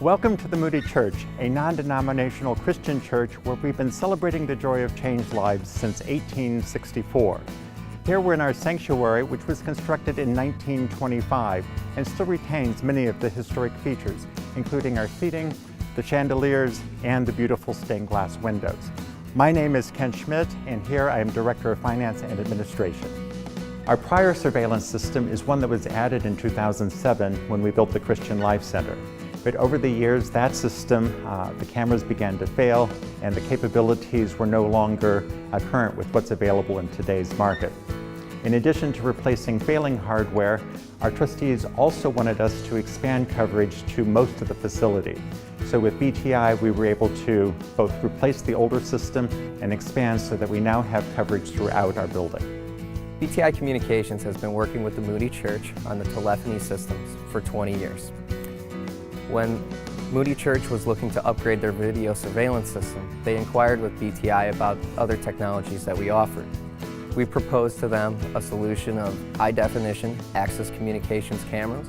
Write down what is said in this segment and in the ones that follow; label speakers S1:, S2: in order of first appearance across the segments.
S1: Welcome to the Moody Church, a non-denominational Christian church where we've been celebrating the joy of changed lives since 1864. Here we're in our sanctuary, which was constructed in 1925 and still retains many of the historic features, including our seating, the chandeliers, and the beautiful stained glass windows. My name is Ken Schmidt, and here I am Director of Finance and Administration. Our prior surveillance system is one that was added in 2007 when we built the Christian Life Center. But over the years, that system, the cameras began to fail and the capabilities were no longer current with what's available in today's market. In addition to replacing failing hardware, our trustees also wanted us to expand coverage to most of the facility. So with BTI, we were able to both replace the older system and expand so that we now have coverage throughout our building.
S2: BTI Communications has been working with the Moody Church on the telephony systems for 20 years. When Moody Church was looking to upgrade their video surveillance system, they inquired with BTI about other technologies that we offered. We proposed to them a solution of high-definition access communications cameras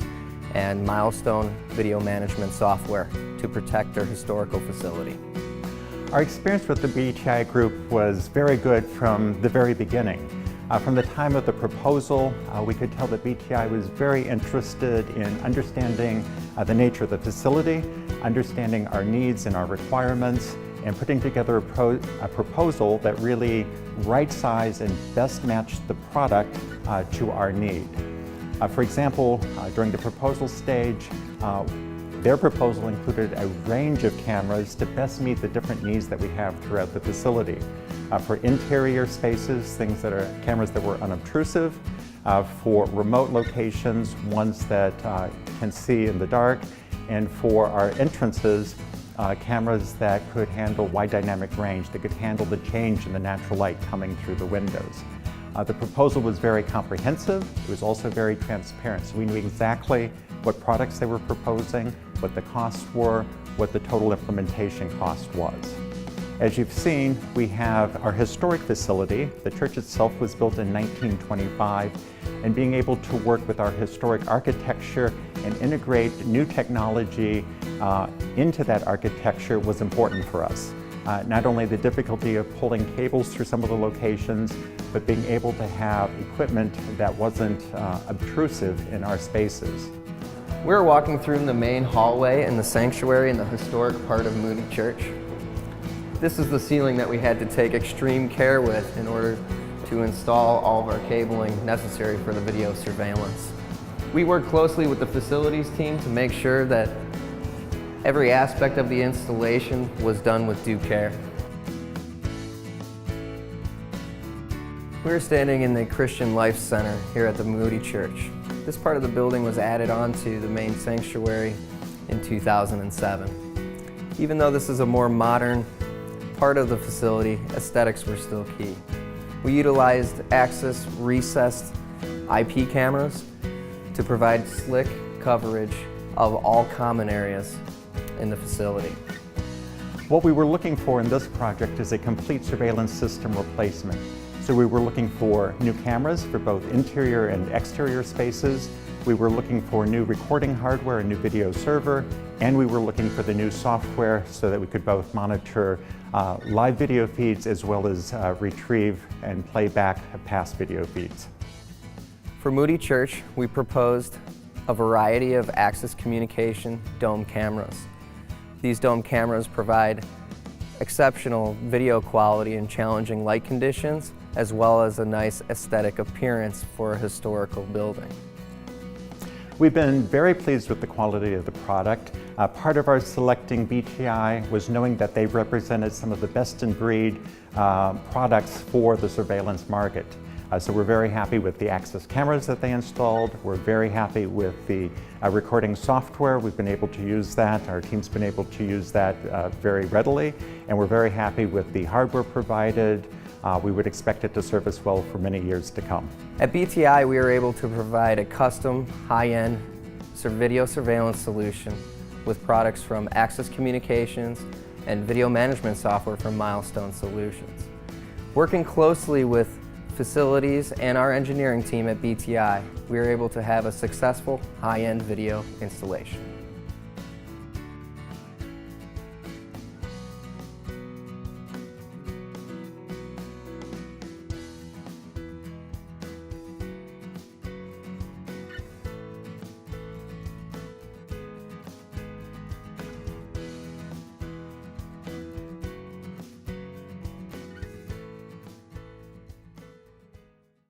S2: and Milestone video management software to protect their historical facility.
S1: Our experience with the BTI group was very good from the very beginning. From the time of the proposal, we could tell that BTI was very interested in understanding the nature of the facility, understanding our needs and our requirements, and putting together a proposal that really right-sized and best matched the product to our need. For example, during the proposal stage, their proposal included a range of cameras to best meet the different needs that we have throughout the facility. For interior spaces, things that are cameras that were unobtrusive. For remote locations, ones that can see in the dark. And for our entrances, cameras that could handle wide dynamic range, that could handle the change in the natural light coming through the windows. The proposal was very comprehensive. It was also very transparent. So we knew exactly what products they were proposing, what the costs were, what the total implementation cost was. As you've seen, we have our historic facility. The church itself was built in 1925, and being able to work with our historic architecture and integrate new technology into that architecture was important for us. Not only the difficulty of pulling cables through some of the locations, but being able to have equipment that wasn't obtrusive in our spaces.
S2: We're walking through the main hallway in the sanctuary in the historic part of Moody Church. This is the ceiling that we had to take extreme care with in order to install all of our cabling necessary for the video surveillance. We worked closely with the facilities team to make sure that every aspect of the installation was done with due care. We're standing in the Christian Life Center here at the Moody Church. This part of the building was added onto the main sanctuary in 2007. Even though this is a more modern part of the facility, aesthetics were still key. We utilized access recessed IP cameras to provide slick coverage of all common areas in the facility.
S1: What we were looking for in this project is a complete surveillance system replacement. So we were looking for new cameras for both interior and exterior spaces. We were looking for new recording hardware, a new video server, and we were looking for the new software so that we could both monitor live video feeds as well as retrieve and play back past video feeds.
S2: For Moody Church, we proposed a variety of access communication dome cameras. These dome cameras provide exceptional video quality in challenging light conditions, as well as a nice aesthetic appearance for a historical building.
S1: We've been very pleased with the quality of the product. Part of our selecting BTI was knowing that they represented some of the best-in-breed products for the surveillance market. So we're very happy with the access cameras that they installed. We're very happy with the recording software. We've been able to use that. Our team's been able to use that very readily. And we're very happy with the hardware provided. We would expect it to serve us well for many years to come.
S2: At BTI, we were able to provide a custom, high-end video surveillance solution with products from Access Communications and video management software from Milestone Solutions. Working closely with facilities and our engineering team at BTI, we were able to have a successful high-end video installation.